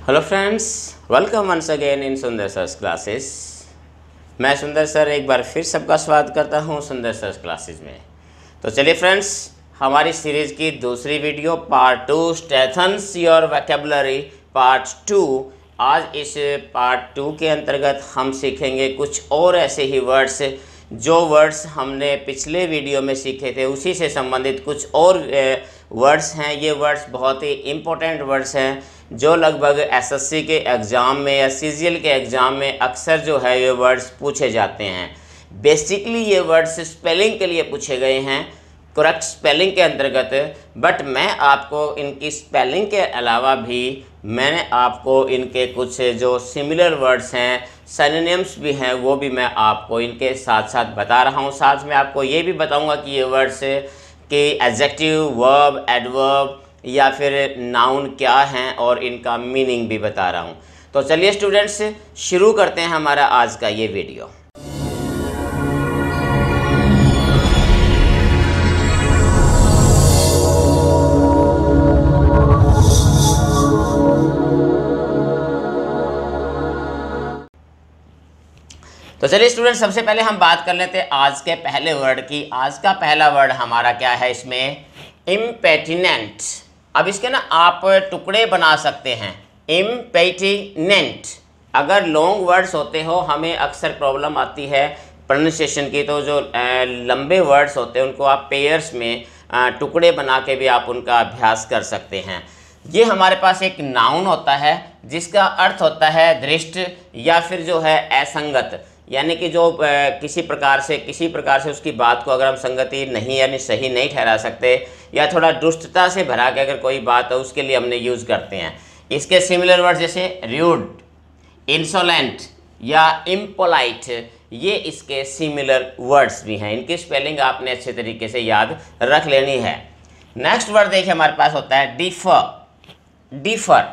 Hello friends, welcome once again in Sundar sir's classes. मैं सुंदर sir एक बार फिर सबका स्वागत करता हूं सुंदर सर्स क्लासेस में। तो चलिए फ्रेंड्स, हमारी सीरीज़ की दूसरी video part 2 strengthens your vocabulary part 2। आज इस पार्ट 2 के अंतर्गत हम सीखेंगे कुछ और ऐसे ही वर्ड्स जो वर्ड्स हमने पिछले वीडियो में सीखे थे, उसी से संबंधित कुछ और वर्ड्स हैं। ये वर्ड्स बहुत ही इम्पोर्टेंट वर्ड्स हैं जो लगभग एसएससी के एग्ज़ाम में या सीजीएल के एग्ज़ाम में अक्सर जो है ये वर्ड्स पूछे जाते हैं। बेसिकली ये वर्ड्स स्पेलिंग के लिए पूछे गए हैं, करेक्ट स्पेलिंग के अंतर्गत, बट मैं आपको इनकी स्पेलिंग के अलावा भी मैंने आपको इनके कुछ जो सिमिलर वर्ड्स हैं, सिनोनिम्स भी हैं, वो भी मैं आपको इनके साथ साथ बता रहा हूँ। साथ में आपको ये भी बताऊँगा कि ये वर्ड्स के एडजेक्टिव, वर्ब, एडवर्ब या फिर नाउन क्या हैं और इनका मीनिंग भी बता रहा हूँ। तो चलिए स्टूडेंट्स, शुरू करते हैं हमारा आज का ये वीडियो। तो चलिए स्टूडेंट, सबसे पहले हम बात कर लेते हैं आज के पहले वर्ड की। आज का पहला वर्ड हमारा क्या है इसमें? इम्पेटिनेंट। अब इसके ना आप टुकड़े बना सकते हैं। इम्पेटिनेंट। अगर लॉन्ग वर्ड्स होते हो, हमें अक्सर प्रॉब्लम आती है प्रोनाउंसिएशन की, तो जो लंबे वर्ड्स होते हैं उनको आप पेयर्स में टुकड़े बना के भी आप उनका अभ्यास कर सकते हैं। ये हमारे पास एक नाउन होता है जिसका अर्थ होता है दृष्ट या फिर जो है असंगत, यानी कि जो किसी प्रकार से उसकी बात को अगर हम संगति नहीं यानी सही नहीं ठहरा सकते या थोड़ा दुष्टता से भरा के अगर कोई बात है, उसके लिए हमने यूज़ करते हैं। इसके सिमिलर वर्ड जैसे र्यूड, इंसोलेंट या इम्पोलाइट, ये इसके सिमिलर वर्ड्स भी हैं। इनकी स्पेलिंग आपने अच्छे तरीके से याद रख लेनी है। नेक्स्ट वर्ड देखिए हमारे पास होता है डिफर।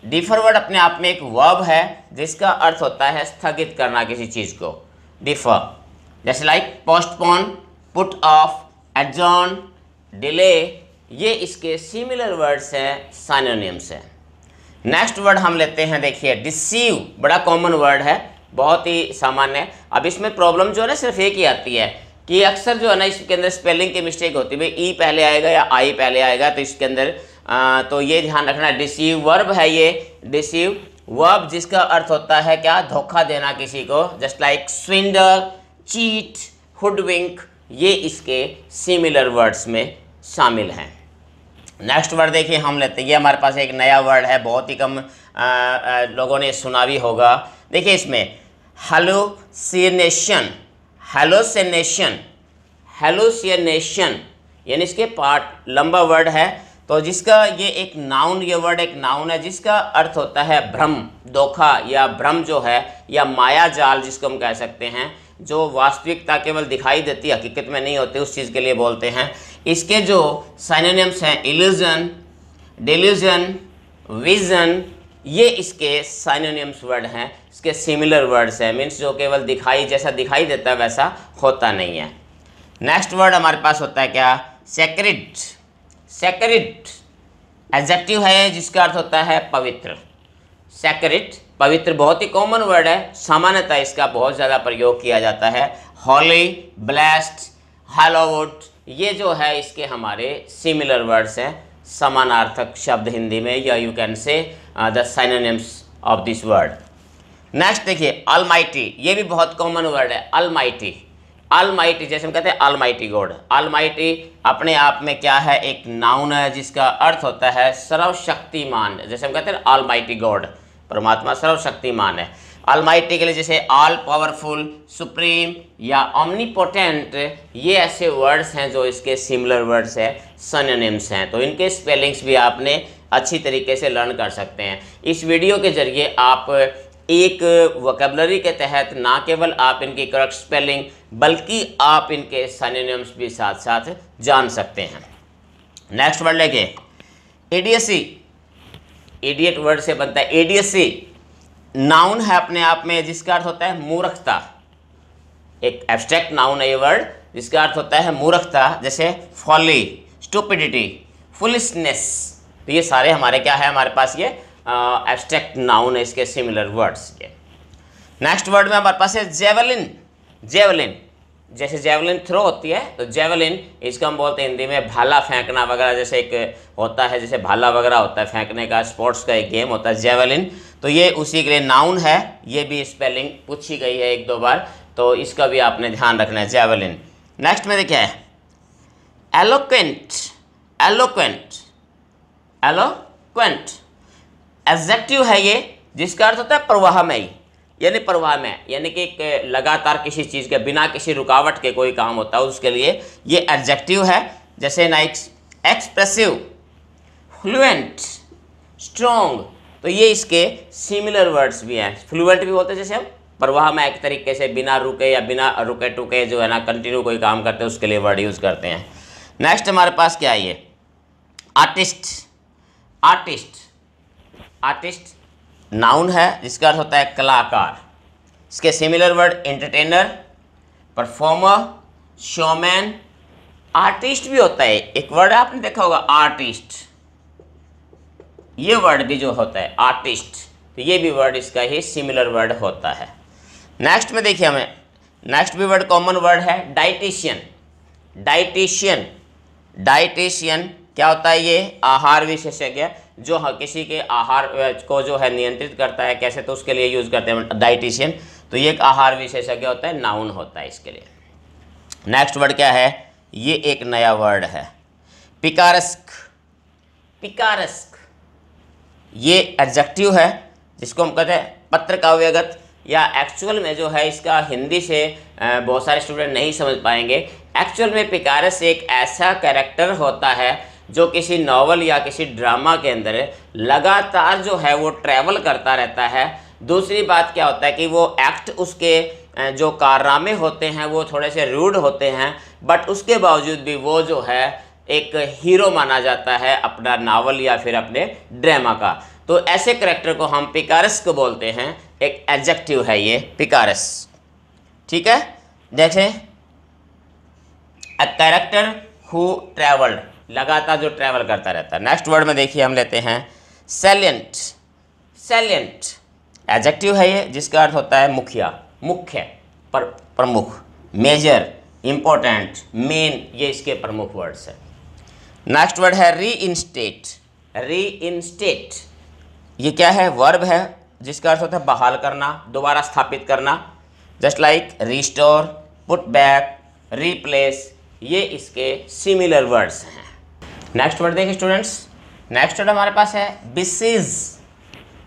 डिफर वर्ड अपने आप में एक वर्ब है जिसका अर्थ होता है स्थगित करना किसी चीज़ को। डिफर जैसे like postpone, put off, adjourn, delay, ये इसके सिमिलर वर्ड्स हैं, सिनोनिम्स हैं। नेक्स्ट वर्ड हम लेते हैं, देखिए डिसीव। बड़ा कॉमन वर्ड है, बहुत ही सामान्य है। अब इसमें प्रॉब्लम जो है ना सिर्फ एक ही आती है कि अक्सर जो है ना इसके अंदर स्पेलिंग की मिस्टेक होती है, भाई ई पहले आएगा या आई पहले आएगा, तो इसके अंदर तो ये ध्यान रखना। डिसीव वर्ब है ये, डिसीव वर्ब जिसका अर्थ होता है क्या? धोखा देना किसी को, जस्ट लाइक स्विंडल, चीट, हुडविंक, ये इसके सिमिलर वर्ड्स में शामिल हैं। नेक्स्ट वर्ड देखिए हम लेते हैं, ये हमारे पास एक नया वर्ड है, बहुत ही कम लोगों ने सुना भी होगा। देखिए इसमें हेलुसिनेशन, हेलुसिनेशन यानी इसके पार्ट लंबा वर्ड है, तो जिसका ये एक नाउन, ये वर्ड एक नाउन है जिसका अर्थ होता है भ्रम, धोखा या भ्रम जो है, या माया जाल जिसको हम कह सकते हैं, जो वास्तविकता केवल दिखाई देती है, हकीकत में नहीं होती, उस चीज़ के लिए बोलते हैं। इसके जो सिनोनिम्स हैं इल्यूजन, डिल्यूजन, विजन, ये इसके सिनोनिम्स वर्ड हैं, इसके सिमिलर वर्ड्स हैं। मीन्स जो केवल जैसा दिखाई देता है वैसा होता नहीं है। नेक्स्ट वर्ड हमारे पास होता है क्या? सेक्रेड। सेक्रेड एडजेक्टिव है जिसका अर्थ होता है पवित्र। सेक्रेड पवित्र बहुत ही कॉमन वर्ड है, सामान्यतः इसका बहुत ज़्यादा प्रयोग किया जाता है। हॉली, ब्लेस्ड, हैलोवुड, ये जो है इसके हमारे सिमिलर वर्ड्स हैं, समानार्थक शब्द हिंदी में, या you can say the synonyms of this word. Next देखिए ऑलमाइटी, ये भी बहुत कॉमन वर्ड है। ऑलमाइटी जैसे हम कहते हैं ऑलमाइटी गॉड। ऑलमाइटी अपने आप में क्या है? एक नाउन है जिसका अर्थ होता है सर्वशक्तिमान। जैसे हम कहते हैं ऑलमाइटी गॉड, परमात्मा सर्वशक्तिमान है। ऑलमाइटी के लिए जैसे ऑल पावरफुल, सुप्रीम या ओमनीपोटेंट, ये ऐसे वर्ड्स हैं जो इसके सिमिलर वर्ड्स हैं, सिनोनिम्स हैं। तो इनके स्पेलिंग्स भी आपने अच्छी तरीके से लर्न कर सकते हैं। इस वीडियो के जरिए आप एक वोकैबुलरी के तहत ना केवल आप इनकी करेक्ट स्पेलिंग बल्कि आप इनके सिनोनिम्स भी साथ साथ जान सकते हैं। नेक्स्ट वर्ड लेके इडियसी। इडियट वर्ड से बनता है इडियसी। नाउन है अपने आप में जिसका अर्थ होता है मूर्खता। एक एब्स्ट्रैक्ट नाउन है ये वर्ड जिसका अर्थ होता है मूर्खता, जैसे फॉली, स्टुपिडिटी, फुलिशनेस, तो ये सारे हमारे क्या है, हमारे पास ये एब्स्ट्रैक्ट नाउन है, इसके सिमिलर वर्ड्स ये। नेक्स्ट वर्ड में हमारे पास है जेवलिन। जेवलिन, जैसे जेवलिन थ्रो होती है तो जेवलिन, इसको हम बोलते हैं हिंदी में भाला फेंकना वगैरह, जैसे एक होता है जैसे भाला वगैरह होता है फेंकने का, स्पोर्ट्स का एक गेम होता है जेवलिन, तो ये उसी के लिए नाउन है। ये भी स्पेलिंग पूछी गई है 1-2 बार, तो इसका भी आपने ध्यान रखना है, जेवलिन। नेक्स्ट में देखिए है एलोक्वेंट। एलोक्वेंट, एलोक्वेंट एडजेक्टिव है ये, जिसका अर्थ होता है प्रवाहमयी, यानी प्रवाह में, यानी कि एक लगातार किसी चीज़ के बिना किसी रुकावट के कोई काम होता है उसके लिए ये एडजेक्टिव है। जैसे नाइक्स एक्सप्रेसिव, फ्लुएंट, स्ट्रॉन्ग, तो ये इसके सिमिलर वर्ड्स भी हैं। फ्लुएंट भी बोलते हैं जैसे हम प्रवाह में एक तरीके से बिना रुके या बिना रुके टुके जो है ना कंटिन्यू कोई काम करते हैं उसके लिए वर्ड यूज़ करते हैं। नेक्स्ट हमारे पास क्या है ये आर्टिस्ट। आर्टिस्ट, आर्टिस्ट नाउन है जिसका अर्थ होता है कलाकार। इसके similar word entertainer, performer, showman, artist भी होता है। एक वर्ड आपने देखा होगा आर्टिस्ट, ये वर्ड भी जो होता है आर्टिस्ट, तो ये भी वर्ड इसका ही सिमिलर वर्ड होता है। नेक्स्ट में देखिए हमें नेक्स्ट भी वर्ड कॉमन वर्ड है डाइटिशियन। डाइटिशियन, डाइटिशियन क्या होता है, ये आहार विशेषज्ञ जो किसी के आहार को जो है नियंत्रित करता है कैसे, तो उसके लिए यूज़ करते हैं डाइटिशियन, तो ये एक आहार विशेषज्ञ होता है, नाउन होता है इसके लिए। नेक्स्ट वर्ड क्या है, ये एक नया वर्ड है पिकारेस्क। पिकारेस्क ये एडजेक्टिव है जिसको हम कहते हैं पत्र काव्यगत, या एक्चुअल में जो है इसका हिंदी से बहुत सारे स्टूडेंट नहीं समझ पाएंगे। एक्चुअल में पिकारेस एक ऐसा कैरेक्टर होता है जो किसी नॉवल या किसी ड्रामा के अंदर लगातार जो है वो ट्रैवल करता रहता है। दूसरी बात क्या होता है कि वो एक्ट, उसके जो कारनामे होते हैं वो थोड़े से रूड होते हैं, बट उसके बावजूद भी वो जो है एक हीरो माना जाता है अपना नावल या फिर अपने ड्रामा का। तो ऐसे कैरेक्टर को हम पिकारेस को बोलते हैं, एक एडजेक्टिव है ये पिकारेस। ठीक है, जैसे अ कैरेक्टर हु ट्रैवल्ड, लगातार जो ट्रैवल करता रहता है। नेक्स्ट वर्ड में देखिए हम लेते हैं सैलिएंट। सैलिएंट एडजेक्टिव है ये जिसका अर्थ होता है मुखिया, मुख्य, प्रमुख, मेजर, इम्पोर्टेंट, मेन, ये इसके प्रमुख वर्ड्स हैं। नेक्स्ट वर्ड है रीइंस्टेट। रीइंस्टेट ये क्या है, वर्ब है जिसका अर्थ होता है बहाल करना, दोबारा स्थापित करना, just like restore, put back, replace, ये इसके सिमिलर वर्ड्स हैं। नेक्स्ट वर्ड देखिए स्टूडेंट्स, नेक्स्ट वर्ड हमारे पास है बिसीज।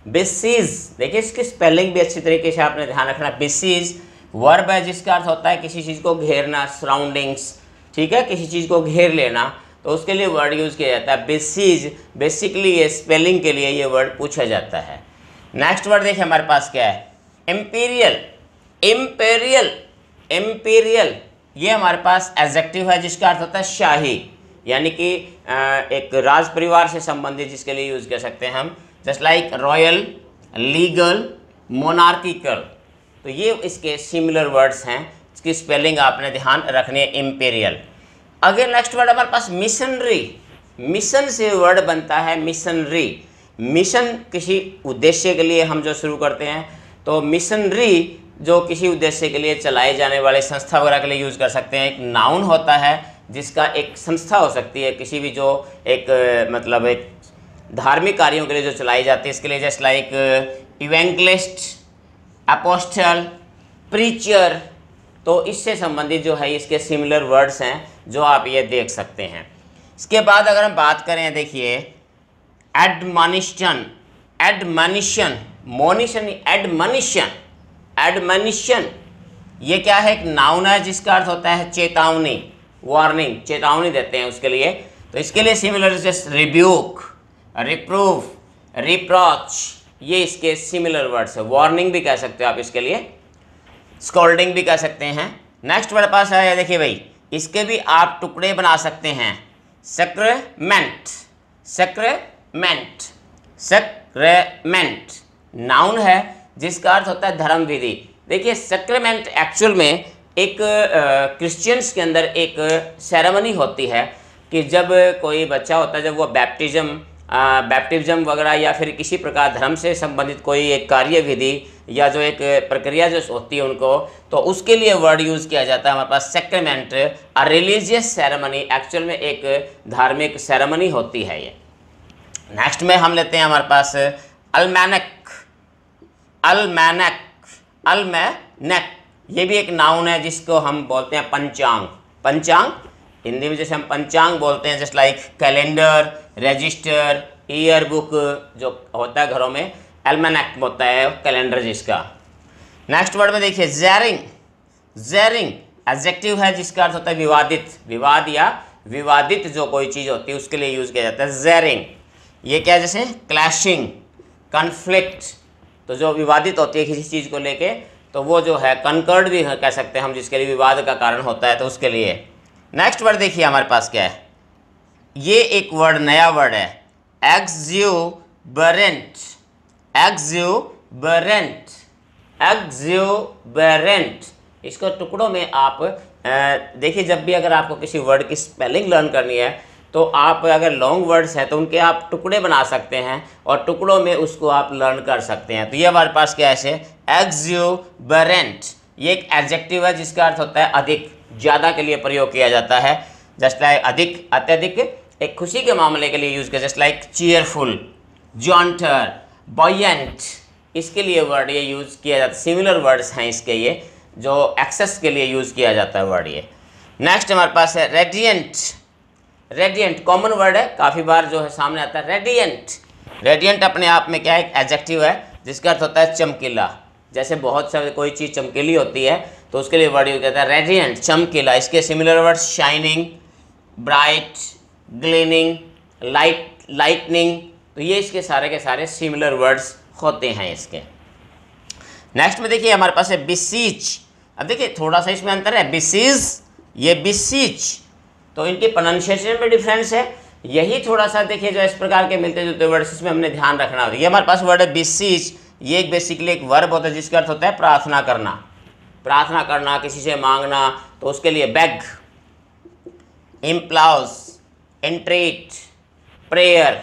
बिसीज देखिए इसकी स्पेलिंग भी अच्छी तरीके से आपने ध्यान रखना। बिसीज वर्ब है जिसका अर्थ होता है किसी चीज़ को घेरना, सराउंडिंग्स, ठीक है, किसी चीज़ को घेर लेना, तो उसके लिए वर्ड यूज़ किया जाता है बिसीज। बेसिकली ये स्पेलिंग के लिए ये वर्ड पूछा जाता है। नेक्स्ट वर्ड देखिए हमारे पास क्या है इम्पीरियल। इम्पेरियल, इम्पीरियल ये हमारे पास एडजेक्टिव है जिसका अर्थ होता है शाही, यानी कि एक राज परिवार से संबंधित, जिसके लिए यूज़ कर सकते हैं हम, just like royal, legal, monarchical, तो ये इसके सिमिलर वर्ड्स हैं। इसकी स्पेलिंग आपने ध्यान रखनी है इम्पेरियल। अगेन नेक्स्ट वर्ड हमारे पास मिशनरी। मिशन से वर्ड बनता है मिशनरी। मिशन किसी उद्देश्य के लिए हम जो शुरू करते हैं, तो मिशनरी जो किसी उद्देश्य के लिए चलाए जाने वाले संस्था वगैरह के लिए यूज़ कर सकते हैं। एक नाउन होता है जिसका एक संस्था हो सकती है किसी भी जो एक मतलब एक धार्मिक कार्यों के लिए जो चलाई जाती है, इसके लिए जस्ट लाइक इवेंगलिस्ट, अपोस्टल, प्रीचर, तो इससे संबंधित जो है इसके सिमिलर वर्ड्स हैं जो आप ये देख सकते हैं। इसके बाद अगर हम बात करें देखिए एडमॉनिशन। एडमॉनिशन, मोनिशन, एडमॉनिशन, एडमॉनिशन ये क्या है, एक नाउन है जिसका अर्थ होता है चेतावनी, वार्निंग, चेतावनी देते हैं उसके लिए। तो इसके लिए सिमिलर जैसे रिब्यूक, रिप्रूफ, रिप्रॉच, ये इसके सिमिलर वर्ड्स है। वार्निंग भी कह सकते हो आप इसके लिए, स्कॉल्डिंग भी कह सकते हैं। नेक्स्ट वर्ड पास है देखिए भाई, इसके भी आप टुकड़े बना सकते हैं। सैक्रेमेंट, सैक्रेमेंट, सैक्रेमेंट नाउन है जिसका अर्थ होता है धर्म विधि। देखिए सैक्रेमेंट एक्चुअल में एक क्रिश्चियंस के अंदर एक सेरेमनी होती है कि जब कोई बच्चा होता है, जब वो बैप्टिज्म बैप्टिज्म वगैरह या फिर किसी प्रकार धर्म से संबंधित कोई एक कार्य विधि या जो एक प्रक्रिया जो होती है उनको, तो उसके लिए वर्ड यूज़ किया जाता है हमारे पास सेक्रेमेंट। अ रिलीजियस सेरेमनी, एक्चुअल में एक धार्मिक सेरेमनी होती है ये। नेक्स्ट में हम लेते हैं हमारे पास अल्मैनक। अल्मैनक, अल्मैनक ये भी एक नाउन है जिसको हम बोलते हैं पंचांग। पंचांग हिंदी में जैसे हम पंचांग बोलते हैं, just like calendar, register, year book जो होता है घरों में, एल्मेनक होता है कैलेंडर जिसका। नेक्स्ट वर्ड में देखिए ज़ेरिंग। ज़ेरिंग एडजेक्टिव है जिसका अर्थ होता है विवादित, विवाद या विवादित जो कोई चीज़ होती है उसके लिए यूज़ किया जाता है ज़ेरिंग। ये क्या है, जैसे क्लैशिंग, कन्फ्लिक्ट, तो जो विवादित होती है किसी चीज़ को लेके तो वो जो है कनकर्ड भी कह सकते हैं हम, जिसके लिए विवाद का कारण होता है, तो उसके लिए। नेक्स्ट वर्ड देखिए हमारे पास क्या है, ये एक वर्ड नया वर्ड है एक्सुबरेंट। एक्सुबरेंट, एक्सुबरेंट, इसको टुकड़ों में आप देखिए, जब भी अगर आपको किसी वर्ड की स्पेलिंग लर्न करनी है तो आप अगर लॉन्ग वर्ड्स हैं तो उनके आप टुकड़े बना सकते हैं और टुकड़ों में उसको आप लर्न कर सकते हैं। तो ये हमारे पास क्या है, एक्सुबरेंट, ये एक एडजेक्टिव है जिसका अर्थ होता है अधिक, ज़्यादा के लिए प्रयोग किया जाता है। जस्ट लाइक अधिक, अत्यधिक, एक खुशी के मामले के लिए यूज़ किया, जस्ट लाइक चीयरफुल, जॉन्टर, बॉयेंट, इसके लिए वर्ड ये यूज़ किया जाता है। सिमिलर वर्ड्स हैं इसके, ये जो एक्सेस के लिए यूज़ किया जाता है वर्ड ये। नेक्स्ट हमारे पास है रेडियंट। रेडियंट कॉमन वर्ड है, काफ़ी बार जो है सामने आता है रेडियंट। रेडियंट अपने आप में क्या है, एक एडजेक्टिव है जिसका अर्थ होता है चमकीला। जैसे बहुत सारी कोई चीज़ चमकीली होती है तो उसके लिए वर्ड यूज करता है रेडियंट, चमकीला। इसके similar word shining, bright, gleaming, lightning, तो ये इसके सारे के सारे सिमिलर वर्ड्स होते हैं इसके। नेक्स्ट में देखिए हमारे पास है बिसीच। अब देखिए थोड़ा सा इसमें अंतर है, बिसीज, ये बिसीच, तो इनकी प्रोनाउंसिएशन में डिफरेंस है। यही थोड़ा सा देखिए जो इस प्रकार के मिलते जुलते वर्ड्स इसमें हमने ध्यान रखना होता है। ये हमारे पास वर्ड है बिसीच, ये एक बेसिकली एक वर्ब होता है जिसका अर्थ होता है प्रार्थना करना। प्रार्थना करना, किसी से मांगना, तो उसके लिए बेग, इम्प्लाउज, एंट्रेट, प्रेयर,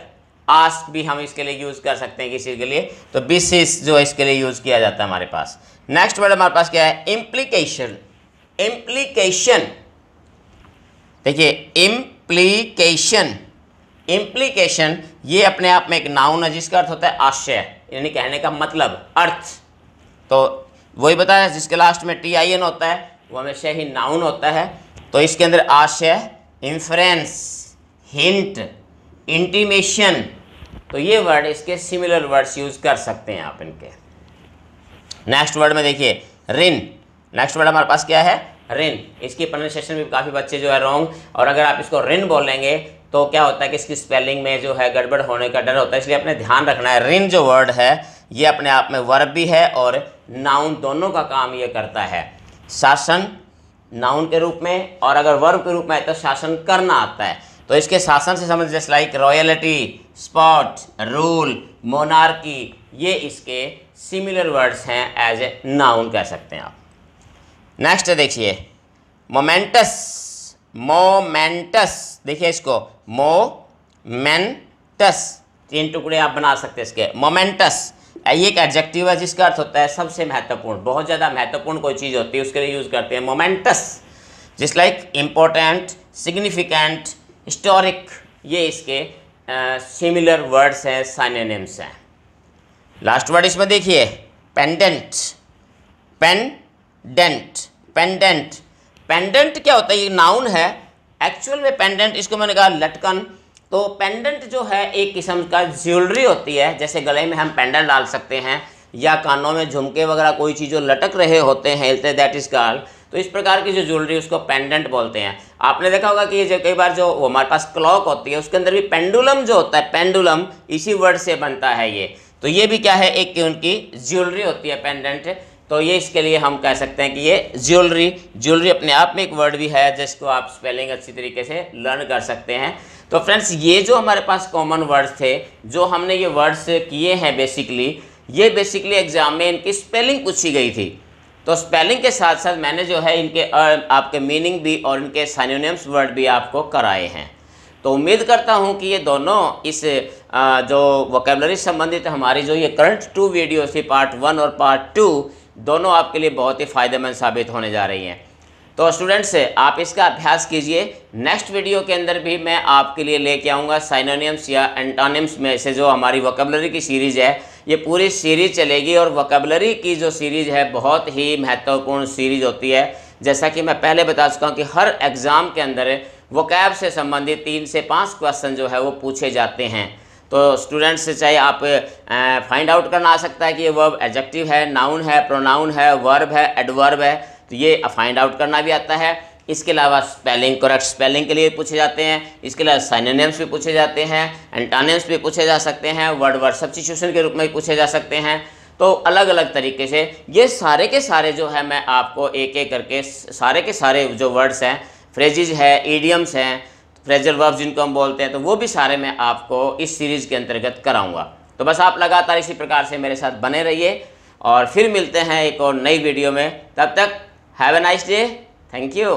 आस्क भी हम इसके लिए यूज़ कर सकते हैं किसी के लिए। तो बिसीच जो इसके लिए यूज़ किया जाता है हमारे पास। नेक्स्ट वर्ड हमारे पास क्या है, इम्प्लीकेशन। इम्प्लीकेशन देखिए, इम्प्लीकेशन, इम्प्लीकेशन ये अपने आप में एक नाउन है जिसका अर्थ होता है आशय, यानी कहने का मतलब, अर्थ। तो वही बताया जिसके लास्ट में TIN होता है वो हमेशा ही नाउन होता है। तो इसके अंदर आशय, इन्फ्रेंस, हिंट, इंटीमेशन, तो ये वर्ड इसके सिमिलर वर्ड्स यूज़ कर सकते हैं आप इनके। नेक्स्ट वर्ड में देखिए रिन। नेक्स्ट वर्ड हमारे पास क्या है, रिन। इसकी प्रोनाउंसिएशन भी काफ़ी बच्चे जो है रॉन्ग, और अगर आप इसको रिन बोलेंगे तो क्या होता है कि इसकी स्पेलिंग में जो है गड़बड़ होने का डर होता है, इसलिए अपने ध्यान रखना है। रिन जो वर्ड है ये अपने आप में वर्ब भी है और नाउन, दोनों का काम ये करता है। शासन नाउन के रूप में, और अगर वर्ब के रूप में है तो शासन करना आता है। तो इसके शासन से समझ, just like royalty, spot, rule, monarchy, ये इसके सिमिलर वर्ड्स हैं, एज ए नाउन कह सकते हैं आप। नेक्स्ट देखिए मोमेंटस। मोमेंटस देखिए इसको, मोमेंटस, 3 टुकड़े आप बना सकते हैं इसके। मोमेंटस ये एक एडजेक्टिव है जिसका अर्थ होता है सबसे महत्वपूर्ण, बहुत ज़्यादा महत्वपूर्ण कोई चीज़ होती है उसके लिए यूज़ करते हैं moments. Just like important, significant, historic, ये इसके सिमिलर वर्ड्स हैं, सिनोनिम्स हैं। लास्ट वर्ड इसमें देखिए पेंडेंट। पेंडेंट, पेंडेंट, पेंडेंट क्या होता है, ये नाउन है एक्चुअल में। पेंडेंट इसको मैंने कहा लटकन, तो पेंडेंट जो है एक किस्म का ज्वेलरी होती है, जैसे गले में हम पेंडेंट डाल सकते हैं या कानों में झुमके वगैरह कोई चीज़ जो लटक रहे होते हैं, दैट इज कॉल्ड। तो इस प्रकार की जो ज्वेलरी उसको पेंडेंट बोलते हैं। आपने देखा होगा कि ये जो कई बार जो हमारे पास क्लॉक होती है उसके अंदर भी पेंडुलम जो होता है, पेंडुलम इसी वर्ड से बनता है ये। तो ये भी क्या है, एक उनकी ज्वेलरी होती है पेंडेंट। तो ये इसके लिए हम कह सकते हैं कि ये ज्वेलरी, ज्वेलरी अपने आप में एक वर्ड भी है जिसको आप स्पेलिंग अच्छी तरीके से लर्न कर सकते हैं। तो फ्रेंड्स ये जो हमारे पास कॉमन वर्ड्स थे, जो हमने ये वर्ड्स किए हैं बेसिकली, ये बेसिकली एग्जाम में इनकी स्पेलिंग पूछी गई थी। तो स्पेलिंग के साथ साथ मैंने जो है इनके आपके मीनिंग भी और इनके सिनोनिम्स वर्ड भी आपको कराए हैं। तो उम्मीद करता हूं कि ये दोनों इस जो वोकेबलरी संबंधित हमारी जो ये करंट 2 वीडियो थी, पार्ट 1 और पार्ट 2, दोनों आपके लिए बहुत ही फ़ायदेमंद साबित होने जा रही हैं। तो स्टूडेंट्स आप इसका अभ्यास कीजिए। नेक्स्ट वीडियो के अंदर भी मैं आपके लिए लेके आऊँगा साइनोनिम्स या एंटोनिम्स में से जो हमारी वोकेबलरी की सीरीज़ है, ये पूरी सीरीज़ चलेगी। और वोकेबलरी की जो सीरीज़ है बहुत ही महत्वपूर्ण सीरीज़ होती है। जैसा कि मैं पहले बता चुका हूँ कि हर एग्ज़ाम के अंदर वोकैब से संबंधित 3 से 5 क्वेश्चन जो है वो पूछे जाते हैं। तो स्टूडेंट्स से चाहे आप फाइंड आउट करना आ सकता है कि ये वर्ब एडजेक्टिव है, नाउन है, प्रोनाउन है, वर्ब है, एडवर्ब है, तो ये फाइंड आउट करना भी आता है। इसके अलावा स्पेलिंग, करेक्ट स्पेलिंग के लिए पूछे जाते हैं। इसके अलावा साइनोनिम्स भी पूछे जाते हैं, एंटोनिम्स भी पूछे जा सकते हैं, वर्ड वर्ड सब्स्टिट्यूशन के रूप में पूछे जा सकते हैं। तो अलग अलग तरीके से ये सारे के सारे जो है मैं आपको एक एक करके सारे के सारे जो वर्ड्स हैं, फ्रेजेज है, ईडियम्स हैं, फ्रेजल वर्ब्स जिनको हम बोलते हैं, तो वो भी सारे मैं आपको इस सीरीज़ के अंतर्गत कराऊंगा। तो बस आप लगातार इसी प्रकार से मेरे साथ बने रहिए और फिर मिलते हैं एक और नई वीडियो में। तब तक have a nice day. Thank you.